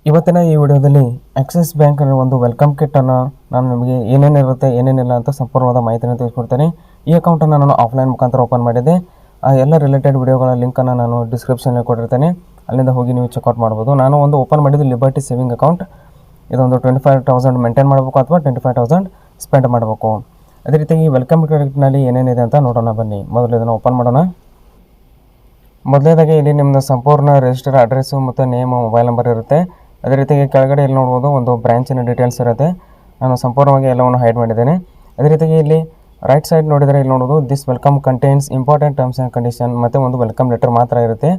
ಇವತ್ತಿನ ಈ ವಿಡಿಯೋದಲ್ಲಿ ಆಕ್ಸಿಸ್ ಬ್ಯಾಂಕ್ ಒಂದು ವೆಲ್ಕಮ್ ಕಿಟ್ ಅನ್ನು ನಾನು ನಿಮಗೆ ಏನೇನಿರುತ್ತೆ ಏನೇನಿಲ್ಲ ಅಂತ ಸಂಪೂರ್ಣವಾದ ಮಾಹಿತಿಯನ್ನು ತಿಳಿಸ್ಕೊಡ್ತೇನೆ. ಈ ಅಕೌಂಟನ್ನು ನಾನು ಆಫ್ಲೈನ್ ಮುಖಾಂತರ ಓಪನ್ ಮಾಡಿದ್ದೆ. ಆ ಎಲ್ಲ ರಿಲೇಟೆಡ್ ವಿಡಿಯೋಗಳ ಲಿಂಕನ್ನು ನಾನು ಡಿಸ್ಕ್ರಿಪ್ಷನಲ್ಲಿ ಕೊಟ್ಟಿರ್ತೇನೆ, ಅಲ್ಲಿಂದ ಹೋಗಿ ನೀವು ಚೆಕ್ಔಟ್ ಮಾಡ್ಬೋದು. ನಾನು ಒಂದು ಓಪನ್ ಮಾಡಿದ್ದು ಲಿಬರ್ಟಿ ಸೇವಿಂಗ್ ಅಕೌಂಟ್. ಇದೊಂದು 25,000 ಮೇಂಟೈನ್ ಮಾಡಬೇಕು ಅಥವಾ 25,000 ಸ್ಪೆಂಡ್ ಮಾಡಬೇಕು. ಅದೇ ರೀತಿ ಈ ವೆಲ್ಕಮ್ ಕಿಟ್ನಲ್ಲಿ ಏನೇನಿದೆ ಅಂತ ನೋಡೋಣ ಬನ್ನಿ. ಮೊದಲು ಇದನ್ನು ಓಪನ್ ಮಾಡೋಣ. ಮೊದಲನೇದಾಗಿ ಇಲ್ಲಿ ನಿಮ್ಮದು ಸಂಪೂರ್ಣ ರಿಜಿಸ್ಟರ್ ಅಡ್ರೆಸ್ಸು ಮತ್ತು ನೇಮು, ಮೊಬೈಲ್ ನಂಬರ್ ಇರುತ್ತೆ. ಅದೇ ರೀತಿಯಾಗಿ ಕೆಳಗಡೆ ಇಲ್ಲಿ ನೋಡ್ಬೋದು ಒಂದು ಬ್ರಾಂಚಿನ ಡೀಟೇಲ್ಸ್ ಇರುತ್ತೆ. ನಾನು ಸಂಪೂರ್ಣವಾಗಿ ಎಲ್ಲವನ್ನು ಹೈಡ್ ಮಾಡಿದ್ದೇನೆ. ಅದೇ ರೀತಿಯಾಗಿ ಇಲ್ಲಿ ರೈಟ್ ಸೈಡ್ ನೋಡಿದರೆ ಇಲ್ಲಿ ನೋಡೋದು this welcome contains important terms and condition ಮತ್ತು ಒಂದು ವೆಲ್ಕಮ್ ಲೆಟರ್ ಮಾತ್ರ ಇರುತ್ತೆ.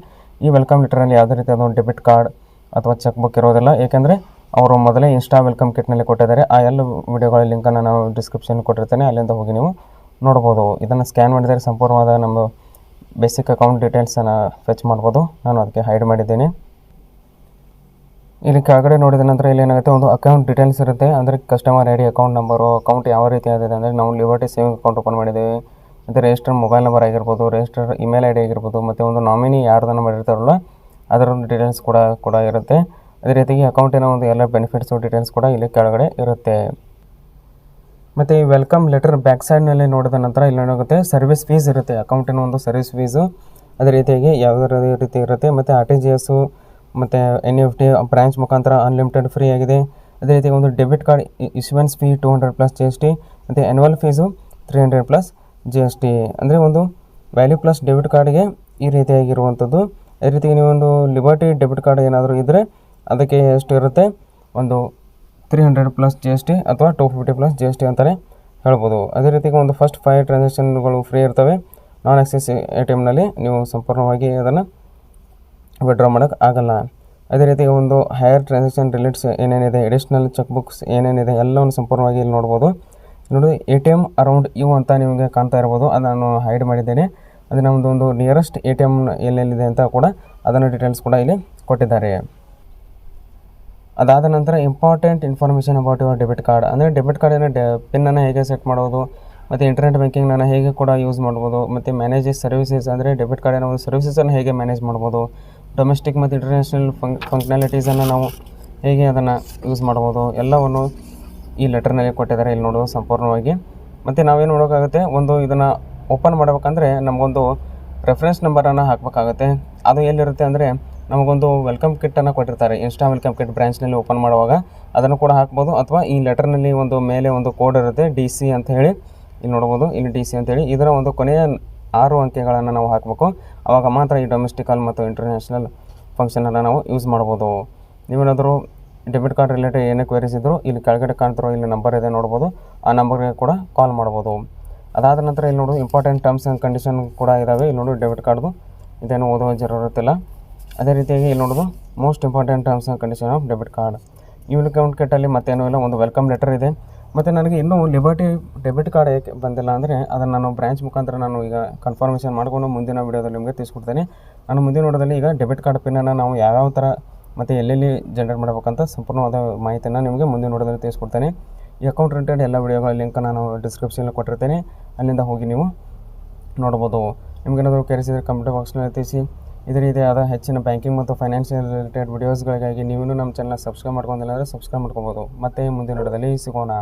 ಈ ವೆಲ್ಕಮ್ ಲೆಟರಲ್ಲಿ ಯಾವುದೇ ರೀತಿಯಾದ ಒಂದು ಡೆಬಿಟ್ ಕಾರ್ಡ್ ಅಥವಾ ಚೆಕ್ ಬುಕ್ ಇರೋದಿಲ್ಲ, ಏಕೆಂದರೆ ಅವರು ಮೊದಲೇ ಇನ್ಸ್ಟಾ ವೆಲ್ಕಮ್ ಕಿಟ್ನಲ್ಲಿ ಕೊಟ್ಟಿದ್ದಾರೆ. ಆ ಎಲ್ಲ ವಿಡಿಯೋಗಳ ಲಿಂಕನ್ನು ನಾನು ಡಿಸ್ಕ್ರಿಪ್ಷನ್ ಕೊಟ್ಟಿರ್ತೇನೆ, ಅಲ್ಲಿಂದ ಹೋಗಿ ನೀವು ನೋಡ್ಬೋದು. ಇದನ್ನು ಸ್ಕ್ಯಾನ್ ಮಾಡಿದರೆ ಸಂಪೂರ್ಣವಾದ ನಮ್ಮ ಬೇಸಿಕ್ ಅಕೌಂಟ್ ಡೀಟೇಲ್ಸನ್ನು ಫೆಚ್ ಮಾಡ್ಬೋದು. ನಾನು ಅದಕ್ಕೆ ಹೈಡ್ ಮಾಡಿದ್ದೇನೆ. ಇಲ್ಲಿ ಕೆಳಗಡೆ ನೋಡಿದ ನಂತರ ಇಲ್ಲಿ ಏನಾಗುತ್ತೆ, ಒಂದು ಅಕೌಂಟ್ ಡೀಟೇಲ್ಸ್ ಇರುತ್ತೆ. ಅಂದರೆ customer I D, account number, account ಯಾವ ರೀತಿ ಆಗಿದೆ ಅಂದರೆ ನಾವು ಲಿಬರ್ಟಿ ಸೇವಿಂಗ್ ಅಕೌಂಟ್ ಓಪನ್ ಮಾಡಿದ್ದೇವೆ. ಮತ್ತು ರಿಜಿಸ್ಟರ್ ಮೊಬೈಲ್ ನಂಬರ್ ಆಗಿರ್ಬೋದು, ರಿಜಿಸ್ಟರ್ ಇಮೇಲ್ ಐ ಡಿ ಆಗಿರ್ಬೋದು, ಮತ್ತು ಒಂದು ನಾಮಿನಿ ಯಾರ್ದನ್ನು ಮಾಡಿರ್ತಾರಲ್ಲ ಅದರ ಒಂದು ಡೀಟೇಲ್ಸ್ ಕೂಡ ಇರುತ್ತೆ. ಅದೇ ರೀತಿಯಾಗಿ ಅಕೌಂಟಿನ ಒಂದು ಎಲ್ಲ ಬೆನಿಫಿಟ್ಸು ಡೀಟೇಲ್ಸ್ ಕೂಡ ಇಲ್ಲಿ ಕೆಳಗಡೆ ಇರುತ್ತೆ. ಮತ್ತು ಈ ವೆಲ್ಕಮ್ ಲೆಟರ್ ಬ್ಯಾಕ್ ಸೈಡ್ನಲ್ಲಿ ನೋಡಿದ ನಂತರ ಇಲ್ಲಿ ಏನಾಗುತ್ತೆ, ಸರ್ವಿಸ್ ಫೀಸ್ ಇರುತ್ತೆ, ಅಕೌಂಟಿನ ಒಂದು ಸರ್ವಿಸ್ ಫೀಸು. ಅದೇ ರೀತಿಯಾಗಿ ಯಾವುದೇ ರೀತಿ ಇರುತ್ತೆ. ಮತ್ತು RTGS ಮತ್ತು NEFT ಬ್ರಾಂಚ್ ಮುಖಾಂತರ ಅನ್ಲಿಮಿಟೆಡ್ ಫ್ರೀ ಆಗಿದೆ. ಅದೇ ರೀತಿ ಒಂದು debit card issuance fee 200 plus GST ಮತ್ತು ಆ್ಯನ್ಯುವಲ್ ಫೀಸು 300 ಪ್ಲಸ್ GST. ಅಂದರೆ ಒಂದು ವ್ಯಾಲ್ಯೂ ಪ್ಲಸ್ ಡೆಬಿಟ್ ಕಾರ್ಡಿಗೆ ಈ ರೀತಿಯಾಗಿರುವಂಥದ್ದು. ಅದೇ ರೀತಿ ನೀವೊಂದು ಲಿಬರ್ಟಿ ಡೆಬಿಟ್ ಕಾರ್ಡ್ ಏನಾದರೂ ಇದ್ದರೆ ಅದಕ್ಕೆ ಎಷ್ಟು ಇರುತ್ತೆ, ಒಂದು 300 ಪ್ಲಸ್ GST ಅಥವಾ 250 ಪ್ಲಸ್ GST ಅಂತಲೇ ಹೇಳ್ಬೋದು. ಅದೇ ರೀತಿ ಒಂದು ಫಸ್ಟ್ 5 ಟ್ರಾನ್ಸಾಕ್ಷನ್ಗಳು ಫ್ರೀ ಇರ್ತವೆ. ನಾನ್ ಆಕ್ಸಿಸ್ ATMನಲ್ಲಿ ನೀವು ಸಂಪೂರ್ಣವಾಗಿ ಅದನ್ನು ವಿಡ್ರಾ ಮಾಡೋಕ್ಕೆ ಆಗಲ್ಲ. ಅದೇ ರೀತಿ ಒಂದು ಹೈಯರ್ ಟ್ರಾನ್ಸಾಕ್ಷನ್ ರಿಲೇಟ್ಸ್ ಏನೇನಿದೆ, ಎಡಿಷ್ನಲ್ ಚೆಕ್ ಬುಕ್ಸ್ ಏನೇನಿದೆ ಎಲ್ಲವನ್ನು ಸಂಪೂರ್ಣವಾಗಿ ಇಲ್ಲಿ ನೋಡ್ಬೋದು. ನೋಡಿ ATM ಅರೌಂಡ್ ಯು ಅಂತ ನಿಮಗೆ ಕಾಣ್ತಾ ಇರ್ಬೋದು, ಅದು ನಾನು ಹೈಡ್ ಮಾಡಿದ್ದೇನೆ. ಅದು ನಮ್ಮದು ಒಂದು ನಿಯರೆಸ್ಟ್ ATM ಎಲ್ಲೆಲ್ಲಿದೆ ಅಂತ ಕೂಡ ಅದನ್ನು ಡೀಟೇಲ್ಸ್ ಕೂಡ ಇಲ್ಲಿ ಕೊಟ್ಟಿದ್ದಾರೆ. ಅದಾದ ನಂತರ important information about your debit card. ಅಂದರೆ ಡೆಬಿಟ್ ಕಾರ್ಡಿನ ಪಿನ್ನನ್ನು ಹೇಗೆ ಸೆಟ್ ಮಾಡೋದು, ಮತ್ತು ಇಂಟರ್ನೆಟ್ ಬ್ಯಾಂಕಿಂಗ್ನ ಹೇಗೆ ಕೂಡ ಯೂಸ್ ಮಾಡ್ಬೋದು, ಮತ್ತು ಮ್ಯಾನೇಜಸ್ ಸರ್ವಿಸಸ್ ಅಂದರೆ ಡೆಬಿಟ್ ಕಾರ್ಡಿನ ಒಂದು ಸರ್ವಿಸಸನ್ನು ಹೇಗೆ ಮ್ಯಾನೇಜ್ ಮಾಡ್ಬೋದು, ಡೊಮೆಸ್ಟಿಕ್ ಮತ್ತು ಇಂಟರ್ನ್ಯಾಷನಲ್ ಫಂಕ್ಷನಾಲಿಟೀಸನ್ನು ನಾವು ಹೇಗೆ ಅದನ್ನು ಯೂಸ್ ಮಾಡ್ಬೋದು, ಎಲ್ಲವನ್ನು ಈ ಲೆಟರ್ನಲ್ಲಿ ಕೊಟ್ಟಿದ್ದಾರೆ. ಇಲ್ಲಿ ನೋಡೋದು ಸಂಪೂರ್ಣವಾಗಿ. ಮತ್ತು ನಾವೇನು ಮಾಡೋಕ್ಕಾಗುತ್ತೆ, ಒಂದು ಇದನ್ನು ಓಪನ್ ಮಾಡಬೇಕಂದ್ರೆ ನಮಗೊಂದು ರೆಫರೆನ್ಸ್ ನಂಬರನ್ನು ಹಾಕಬೇಕಾಗುತ್ತೆ. ಅದು ಎಲ್ಲಿರುತ್ತೆ ಅಂದರೆ ನಮಗೊಂದು ವೆಲ್ಕಮ್ ಕಿಟ್ಟನ್ನು ಕೊಟ್ಟಿರ್ತಾರೆ, ಇನ್ಸ್ಟಾ ವೆಲ್ಕಮ್ ಕಿಟ್ ಬ್ರಾಂಚ್ನಲ್ಲಿ ಓಪನ್ ಮಾಡುವಾಗ ಅದನ್ನು ಕೂಡ ಹಾಕ್ಬೋದು. ಅಥವಾ ಈ ಲೆಟರ್ನಲ್ಲಿ ಒಂದು ಮೇಲೆ ಒಂದು ಕೋಡ್ ಇರುತ್ತೆ DC ಅಂತ ಹೇಳಿ, ಇಲ್ಲಿ ನೋಡ್ಬೋದು, ಇಲ್ಲಿ DC ಅಂತೇಳಿ. ಇದರ ಒಂದು ಕೊನೆಯ 6 ಅಂಕೆಗಳನ್ನು ನಾವು ಹಾಕಬೇಕು. ಆವಾಗ ಮಾತ್ರ ಈ ಡೊಮೆಸ್ಟಿಕಲ್ ಮತ್ತು ಇಂಟರ್ನ್ಯಾಷನಲ್ ಫಂಕ್ಷನನ್ನು ನಾವು ಯೂಸ್ ಮಾಡ್ಬೋದು. ನೀವೇನಾದರೂ ಡೆಬಿಟ್ ಕಾರ್ಡ್ ರಿಲೇಟೆಡ್ ಏನೇ ಕ್ವೆರೀಸ್ ಇದ್ದರೂ ಇಲ್ಲಿ ಕೆಳಗಡೆ ಕಾಣ್ತಿರೋ ಇಲ್ಲಿ ನಂಬರ್ ಇದೆ ನೋಡ್ಬೋದು, ಆ ನಂಬರ್ಗೆ ಕೂಡ ಕಾಲ್ ಮಾಡ್ಬೋದು. ಅದಾದ ನಂತರ ಇಲ್ಲಿ ನೋಡು ಇಂಪಾರ್ಟೆಂಟ್ ಟರ್ಮ್ಸ್ ಆ್ಯಂಡ್ ಕಂಡೀಷನ್ ಕೂಡ ಇದ್ದಾವೆ. ಇಲ್ಲಿ ನೋಡು ಡೆಬಿಟ್ ಕಾರ್ಡ್ದು ಇದೇನು ಓದುವ ಜರೂರತ್ತಿಲ್ಲ. ಅದೇ ರೀತಿಯಾಗಿ ಇಲ್ಲಿ ನೋಡೋದು most important terms and condition of debit card. ಈ ವೆಲ್ಕಮ್ ಕಿಟ್ಟಲ್ಲಿ ಮತ್ತೇನೂ ಇಲ್ಲ, ಒಂದು ವೆಲ್ಕಮ್ ಲೆಟರ್ ಇದೆ. ಮತ್ತು ನನಗೆ ಇನ್ನೂ ಲಿಬರ್ಟಿ ಡೆಬಿಟ್ ಕಾರ್ಡ್ ಏಕೆ ಬಂದಿಲ್ಲ ಅಂದರೆ ಅದನ್ನು ನಾನು ಬ್ರಾಂಚ್ ಮುಖಾಂತರ ನಾನು ಈಗ ಕನ್ಫರ್ಮೇಷನ್ ಮಾಡಿಕೊಂಡು ಮುಂದಿನ ವೀಡಿಯೋದಲ್ಲಿ ನಿಮಗೆ ತಿಳಿಸ್ಕೊಡ್ತೇನೆ. ನಾನು ಮುಂದಿನ ವಿಡಿಯೋದಲ್ಲಿ ಈಗ ಡೆಬಿಟ್ ಕಾರ್ಡ್ ಪಿನ್ನನ್ನು ನಾವು ಯಾವ್ಯಾವ ಥರ ಮತ್ತು ಎಲ್ಲೆಲ್ಲಿ ಜನರೇಟ್ ಮಾಡಬೇಕಂತ ಸಂಪೂರ್ಣವಾದ ಮಾಹಿತಿಯನ್ನು ನಿಮಗೆ ಮುಂದಿನ ವಿಡಿಯೋದಲ್ಲಿ ತಿಳಿಸ್ಕೊಡ್ತೇನೆ. ಈ ಅಕೌಂಟ್ ರಿಲೇಟೆಡ್ ಎಲ್ಲ ವಿಡಿಯೋಗಳ ಲಿಂಕನ್ನು ನಾನು ಡಿಸ್ಕ್ರಿಪ್ಷನಲ್ಲಿ ಕೊಟ್ಟಿರ್ತೇನೆ, ಅಲ್ಲಿಂದ ಹೋಗಿ ನೀವು ನೋಡ್ಬೋದು. ನಿಮಗೇನಾದರೂ ಕೇಳಿಸಿದರೆ ಕಮೆಂಟ್ ಬಾಕ್ಸ್ನಲ್ಲಿ ತಿಳಿಸಿ. ಇದೇ ರೀತಿಯಾದ ಹೆಚ್ಚಿನ ಬ್ಯಾಂಕಿಂಗ್ ಮತ್ತು ಫೈನಾನ್ಷಿಯಲ್ ರಿಲೇಟೆಡ್ ವಿಡಿಯೋಸ್ಗಳಿಗಾಗಿ ನೀವು ನಮ್ಮ ಚಾನಲ್ನ ಸಬ್ಸ್ಕ್ರೈಬ್ ಮಾಡ್ಕೊಂಡಿಲ್ಲ ಅಂದರೆ ಸಬ್ಸ್ಕ್ರೈಬ್ ಮಾಡ್ಕೊಬೋದು. ಮತ್ತೆ ಮುಂದಿನ ವಿಡಿಯೋದಲ್ಲಿ ಸಿಗೋಣ.